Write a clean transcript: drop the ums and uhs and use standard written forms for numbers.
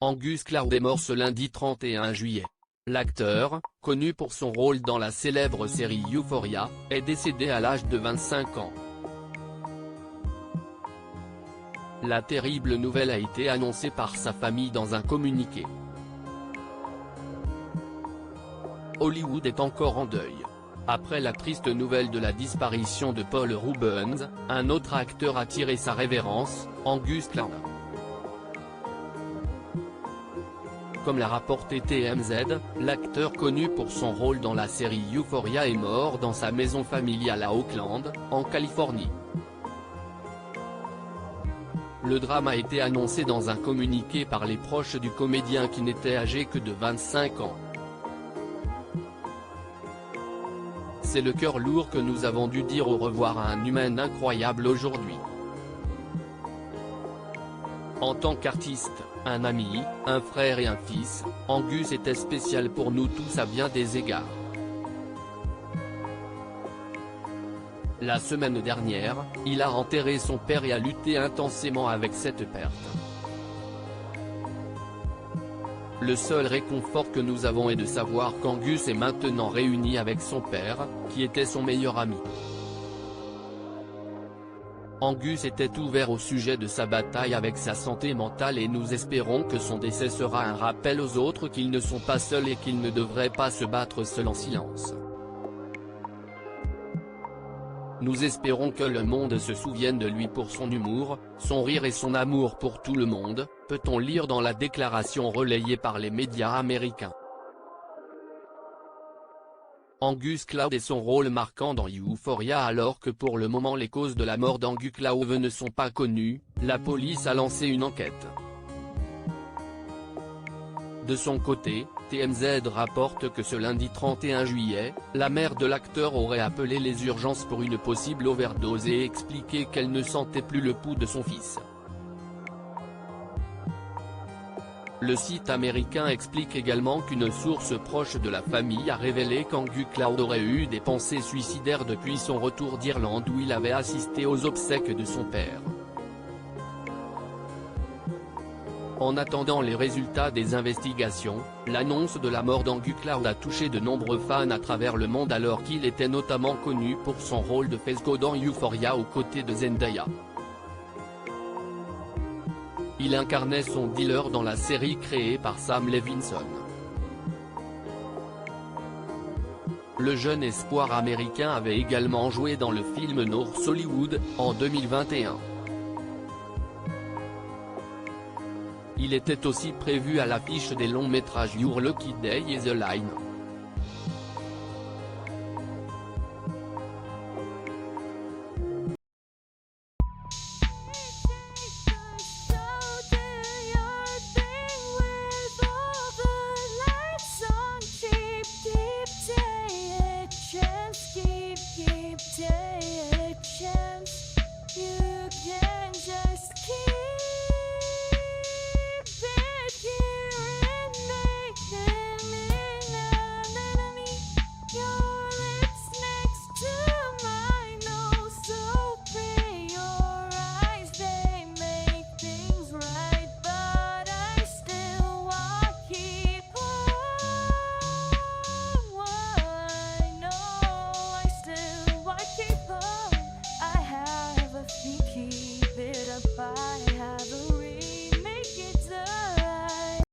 Angus Cloud est mort ce lundi 31 juillet. L'acteur, connu pour son rôle dans la célèbre série Euphoria, est décédé à l'âge de 25 ans. La terrible nouvelle a été annoncée par sa famille dans un communiqué. Hollywood est encore en deuil. Après la triste nouvelle de la disparition de Paul Reubens, un autre acteur a tiré sa révérence, Angus Cloud. Comme l'a rapporté TMZ, l'acteur connu pour son rôle dans la série Euphoria est mort dans sa maison familiale à Oakland, en Californie. Le drame a été annoncé dans un communiqué par les proches du comédien qui n'était âgé que de 25 ans. C'est le cœur lourd que nous avons dû dire au revoir à un humain incroyable aujourd'hui. En tant qu'artiste, un ami, un frère et un fils, Angus était spécial pour nous tous à bien des égards. La semaine dernière, il a enterré son père et a lutté intensément avec cette perte. Le seul réconfort que nous avons est de savoir qu'Angus est maintenant réuni avec son père, qui était son meilleur ami. Angus était ouvert au sujet de sa bataille avec sa santé mentale et nous espérons que son décès sera un rappel aux autres qu'ils ne sont pas seuls et qu'ils ne devraient pas se battre seuls en silence. Nous espérons que le monde se souvienne de lui pour son humour, son rire et son amour pour tout le monde, peut-on lire dans la déclaration relayée par les médias américains. Angus Cloud et son rôle marquant dans Euphoria. Alors que pour le moment les causes de la mort d'Angus Cloud ne sont pas connues, la police a lancé une enquête. De son côté, TMZ rapporte que ce lundi 31 juillet, la mère de l'acteur aurait appelé les urgences pour une possible overdose et expliqué qu'elle ne sentait plus le pouls de son fils. Le site américain explique également qu'une source proche de la famille a révélé qu'Angus Cloud aurait eu des pensées suicidaires depuis son retour d'Irlande où il avait assisté aux obsèques de son père. En attendant les résultats des investigations, l'annonce de la mort d'Angus Cloud a touché de nombreux fans à travers le monde alors qu'il était notamment connu pour son rôle de Fezco dans Euphoria aux côtés de Zendaya. Il incarnait son dealer dans la série créée par Sam Levinson. Le jeune espoir américain avait également joué dans le film North Hollywood, en 2021. Il était aussi prévu à l'affiche des longs métrages Your Lucky Day et The Line. Yeah.